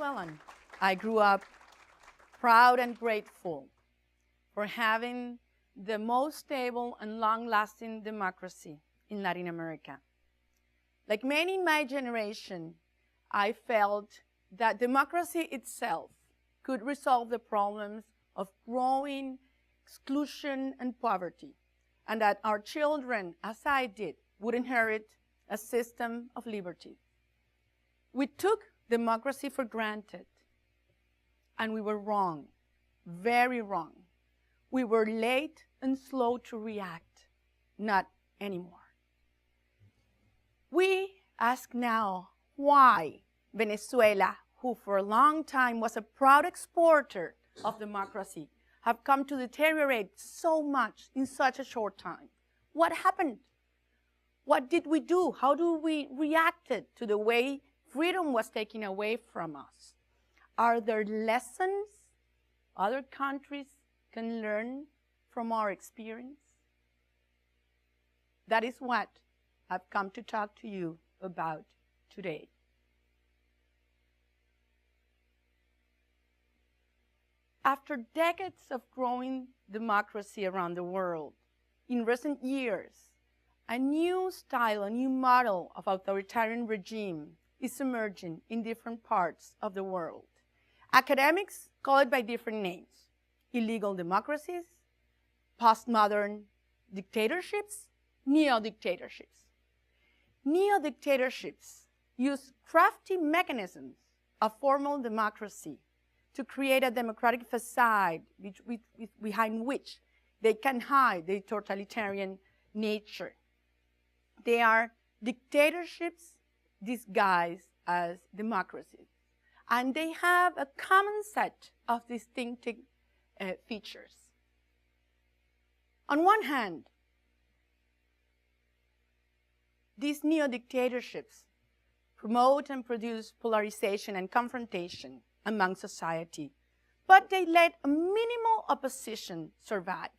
Venezuelan, I grew up proud and grateful for having the most stable and long-lasting democracy in Latin America. Like many in my generation, I felt that democracy itself could resolve the problems of growing exclusion and poverty, and that our children, as I did, would inherit a system of liberty. We took democracy for granted, and we were wrong, very wrong. We were late and slow to react, not anymore. We ask now why Venezuela, who for a long time was a proud exporter of democracy, have come to deteriorate so much in such a short time. What happened? What did we do? How do we react to the way freedom was taken away from us? Are there lessons other countries can learn from our experience? That is what I've come to talk to you about today. After decades of growing democracy around the world, in recent years, a new style, a new model of authoritarian regime is emerging in different parts of the world. Academics call it by different names: illegal democracies, postmodern dictatorships, neo-dictatorships. Neo-dictatorships use crafty mechanisms of formal democracy to create a democratic facade behind which they can hide their totalitarian nature. They are dictatorships disguised as democracies, and they have a common set of distinctive features. On one hand, these neo-dictatorships promote and produce polarization and confrontation among society, but they let a minimal opposition survive.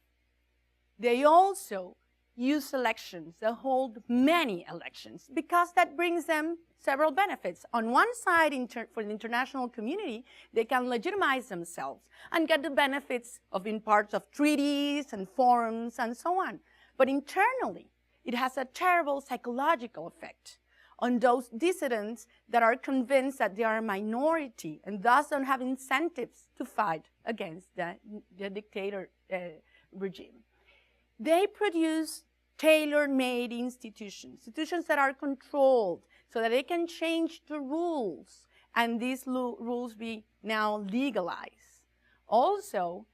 They also use elections, they hold many elections, because that brings them several benefits. On one side, for the international community, they can legitimize themselves and get the benefits of being part of treaties and forums and so on. But internally, it has a terrible psychological effect on those dissidents that are convinced that they are a minority and thus don't have incentives to fight against the dictator regime. They produce tailor-made institutions that are controlled so that they can change the rules and these rules be now legalized. Also,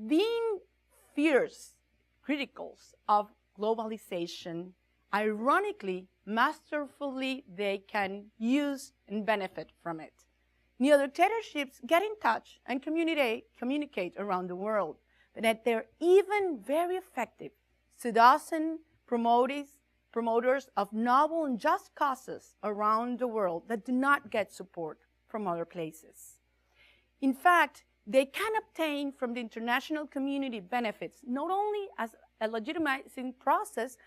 being fierce criticals of globalization, ironically, masterfully, they can use and benefit from it. Neo-dictatorships get in touch and communicate around the world, but that they're even very effective, seducing promoters of noble and just causes around the world that do not get support from other places. In fact, they can obtain from the international community benefits, not only as a legitimizing process,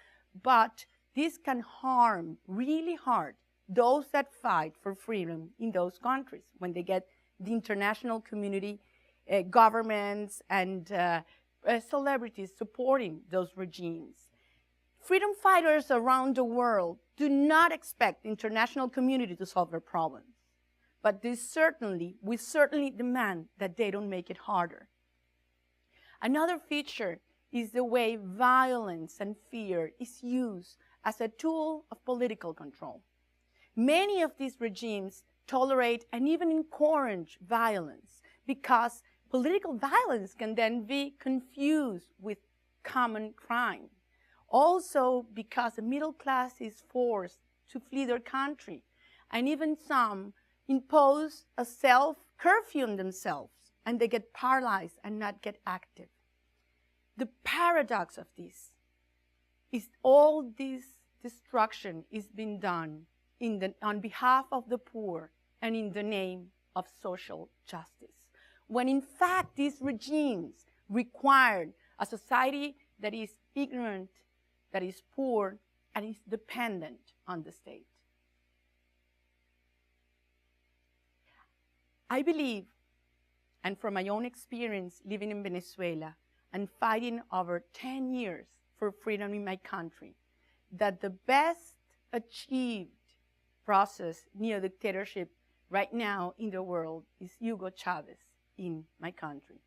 but this can harm really hard those that fight for freedom in those countries when they get the international community, governments, and celebrities supporting those regimes. Freedom fighters around the world do not expect the international community to solve their problems, but we certainly demand that they don't make it harder. Another feature is the way violence and fear is used as a tool of political control. Many of these regimes tolerate and even encourage violence because political violence can then be confused with common crime. Also because the middle class is forced to flee their country, and even some impose a self-curfew on themselves, and they get paralyzed and not get active. The paradox of this is all this destruction is being done on behalf of the poor and in the name of social justice, when in fact these regimes required a society that is ignorant, that is poor, and is dependent on the state. I believe, and from my own experience living in Venezuela and fighting over 10 years for freedom in my country, that the best achieved process, neo-dictatorship, right now in the world is Hugo Chavez in my country.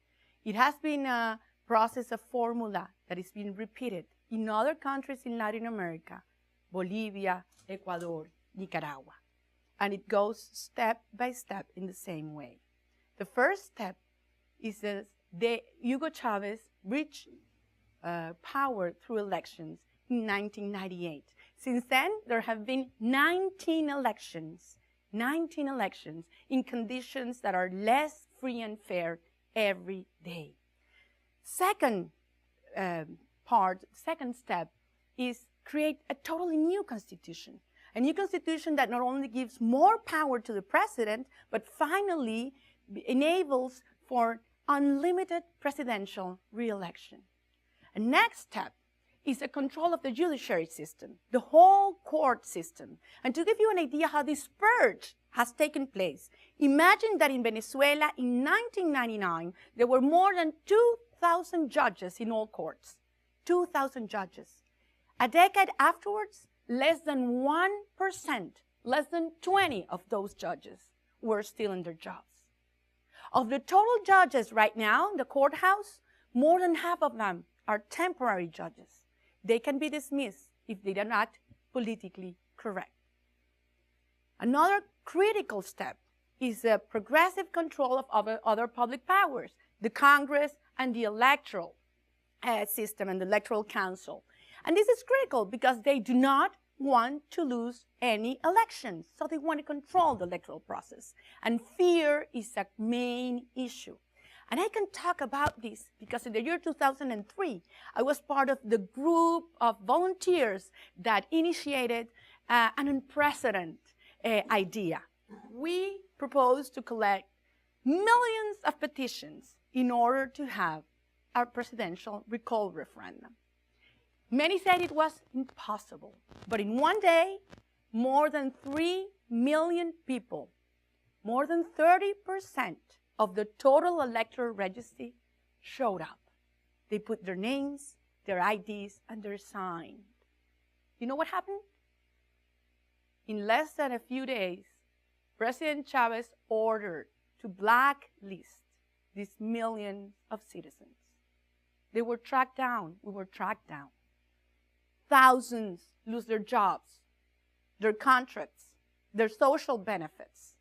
It has been a process, a formula that is being repeated in other countries in Latin America, Bolivia, Ecuador, Nicaragua. And it goes step by step in the same way. The first step is that Hugo Chavez reached power through elections in 1998. Since then, there have been 19 elections in conditions that are less free and fair every day. Second step is create a totally new constitution. A new constitution that not only gives more power to the president, but finally enables for unlimited presidential re-election. A next step is the control of the judiciary system, the whole court system. And to give you an idea how this purge has taken place, imagine that in Venezuela in 1999, there were more than 2,000 judges in all courts. 2,000 judges. A decade afterwards, less than 1%, less than 20 of those judges were still in their jobs. Of the total judges right now in the courthouse, more than half of them are temporary judges. They can be dismissed if they are not politically correct. Another critical step is the progressive control of other public powers, the Congress and the electoral system and the electoral council. And this is critical because they do not want to lose any elections, so they want to control the electoral process. And fear is a main issue. And I can talk about this because in the year 2003, I was part of the group of volunteers that initiated an unprecedented idea. We proposed to collect millions of petitions in order to have our presidential recall referendum. Many said it was impossible, but in one day, more than 3 million people, more than 30% of the total electoral registry showed up. They put their names, their IDs, and their sign. You know what happened? In less than a few days, President Chavez ordered to blacklist these millions of citizens. They were tracked down. We were tracked down. Thousands lose their jobs, their contracts, their social benefits.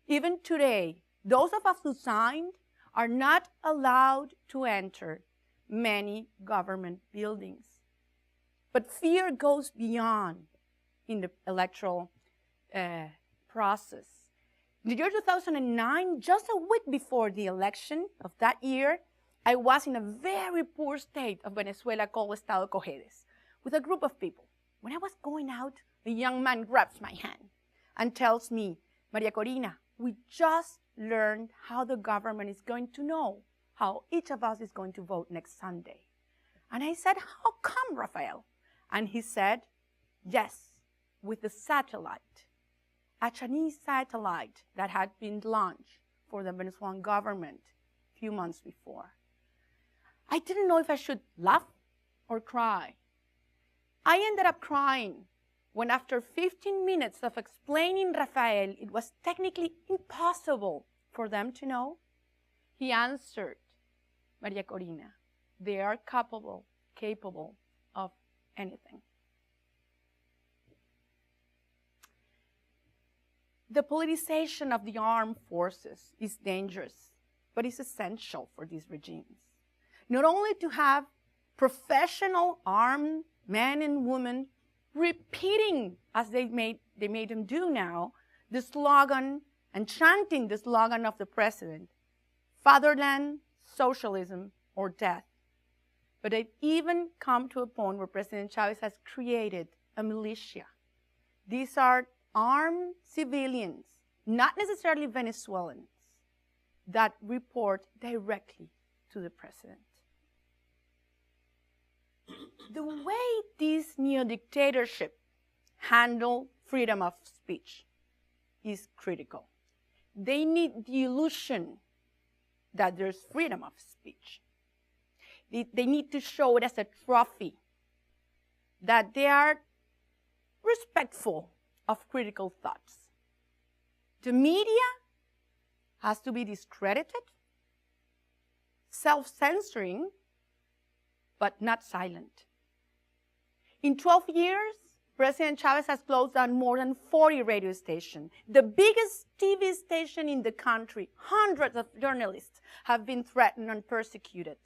Even today, those of us who signed are not allowed to enter many government buildings. But fear goes beyond in the electoral process. In the year 2009, just a week before the election of that year, I was in a very poor state of Venezuela called Estado Cojedes, with a group of people. When I was going out, a young man grabs my hand and tells me, Maria Corina, we just learned how the government is going to know how each of us is going to vote next Sunday. And I said, how come, Rafael? And he said, yes, with the satellite, a Chinese satellite that had been launched for the Venezuelan government a few months before. I didn't know if I should laugh or cry. I ended up crying when after 15 minutes of explaining Rafael it was technically impossible for them to know, he answered, Maria Corina, they are capable of anything. The politicization of the armed forces is dangerous, but it's essential for these regimes. Not only to have professional armed men and women repeating, as they made them do now, the slogan and chanting the slogan of the president, fatherland, socialism, or death. But they've even come to a point where President Chavez has created a militia. These are armed civilians, not necessarily Venezuelans, that report directly to the president. The way this neo-dictatorship handle freedom of speech is critical. they need the illusion that there's freedom of speech. They need to show it as a trophy, that they are respectful of critical thoughts. The media has to be discredited, self-censoring, but not silent. In 12 years, President Chavez has closed down more than 40 radio stations. The biggest TV station in the country, hundreds of journalists have been threatened and persecuted.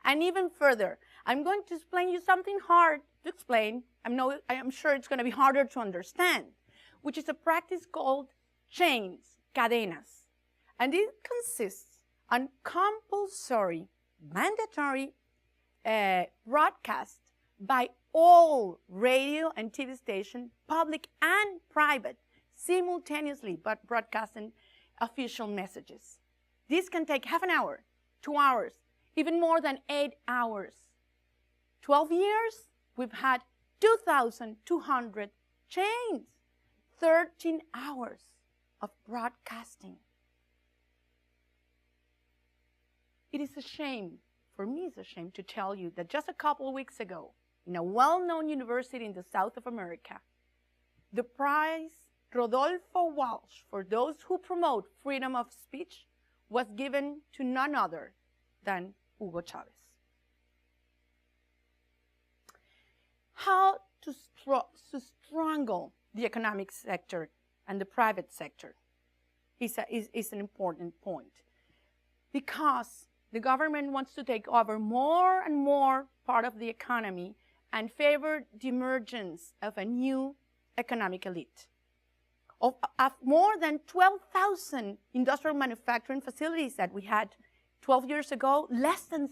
And even further, I'm going to explain you something hard to explain. I'm sure it's going to be harder to understand, which is a practice called chains, cadenas. And it consists on compulsory, mandatory broadcast by all radio and TV stations, public and private, simultaneously, but broadcasting official messages. This can take half an hour, 2 hours, even more than 8 hours. 12 years, we've had 2,200 chains, 13 hours of broadcasting. It is a shame, for me it's a shame to tell you that just a couple of weeks ago, in a well-known university in the south of America, the prize Rodolfo Walsh for those who promote freedom of speech was given to none other than Hugo Chavez. How to strangle the economic sector and the private sector is an important point, because the government wants to take over more and more part of the economy and favor the emergence of a new economic elite. Of more than 12,000 industrial manufacturing facilities that we had 12 years ago, less than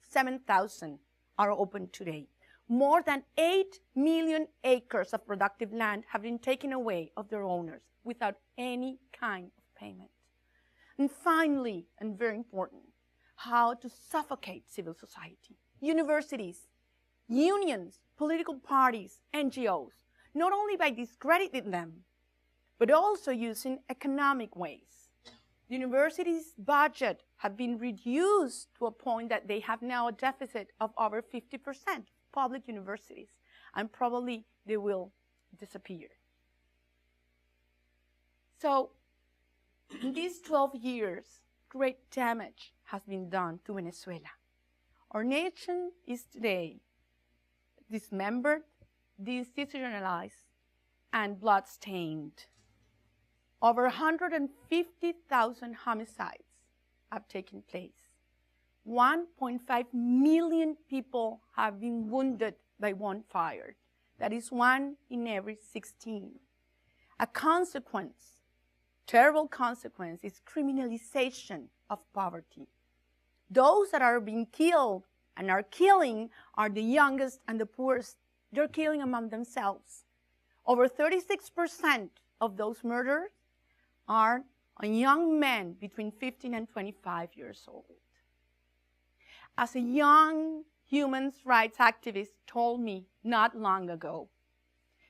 7,000 are open today. More than 8 million acres of productive land have been taken away of their owners without any kind of payment. And finally, and very important, how to suffocate civil society. Universities, unions, political parties, NGOs, not only by discrediting them, but also using economic ways. The universities' budget have been reduced to a point that they have now a deficit of over 50%, public universities, and probably they will disappear. So, in these 12 years, great damage has been done to Venezuela. Our nation is today dismembered, deinstitutionalized, and blood-stained. Over 150,000 homicides have taken place. 1.5 million people have been wounded by gunfire. That is 1 in every 16. A consequence, terrible consequence, is criminalization of poverty. Those that are being killed and are killing are the youngest and the poorest. They're killing among themselves. Over 36% of those murders are young men between 15 and 25 years old. As a young human rights activist told me not long ago,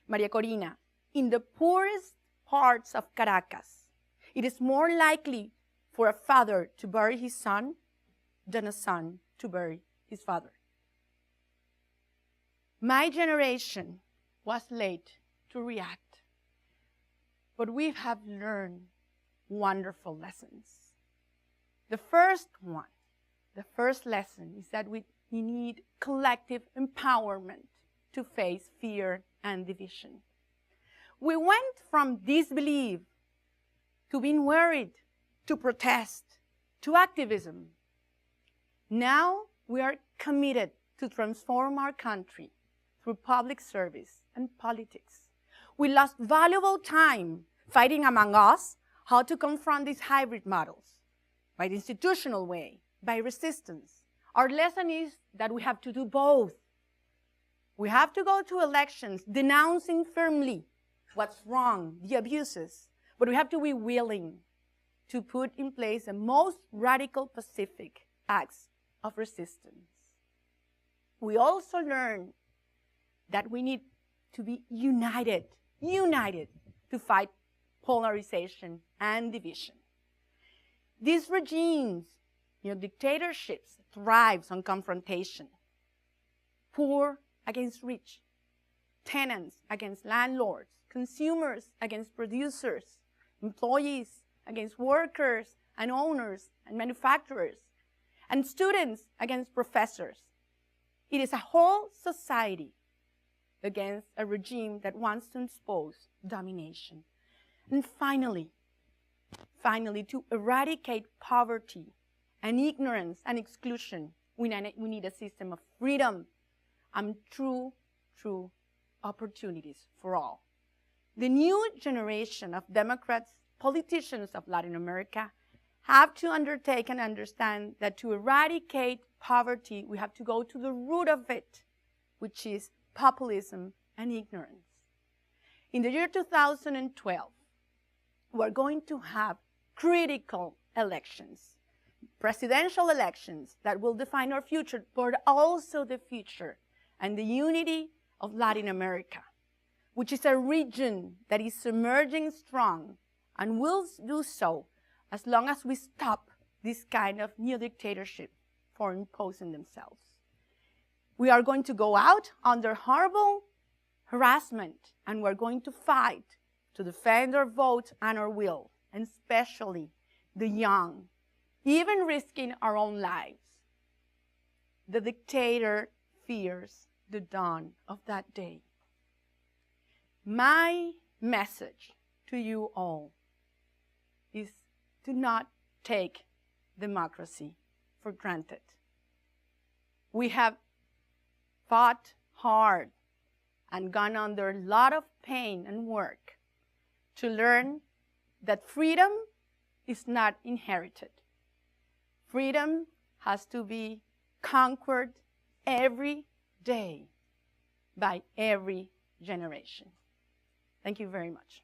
Maria Corina, in the poorest parts of Caracas, it is more likely for a father to bury his son than a son to bury his father. My generation was late to react, but we have learned wonderful lessons. The first lesson is that we need collective empowerment to face fear and division. We went from disbelief to being worried, to protest, to activism. Now we are committed to transform our country through public service and politics. We lost valuable time fighting among us how to confront these hybrid models, by the institutional way, by resistance. Our lesson is that we have to do both. We have to go to elections denouncing firmly what's wrong, the abuses, but we have to be willing to put in place the most radical pacific acts of resistance. We also learn that we need to be united to fight polarization and division. These regimes, dictatorships, thrives on confrontation. Poor against rich, tenants against landlords, consumers against producers, employees against workers and owners and manufacturers, and students against professors. It is a whole society against a regime that wants to impose domination. And finally, to eradicate poverty and ignorance and exclusion, we need a system of freedom and true opportunities for all. The new generation of Democrats, politicians of Latin America, have to undertake and understand that to eradicate poverty, we have to go to the root of it, which is populism and ignorance. In the year 2012, we're going to have critical elections, presidential elections that will define our future, but also the future and the unity of Latin America, which is a region that is emerging strong and will do so as long as we stop this kind of new dictatorship for imposing themselves. We are going to go out under horrible harassment, and we're going to fight to defend our vote and our will, and especially the young, even risking our own lives. The dictator fears the dawn of that day. My message to you all is do not take democracy for granted. We have fought hard and gone under a lot of pain and work to learn that freedom is not inherited. Freedom has to be conquered every day by every generation. Thank you very much.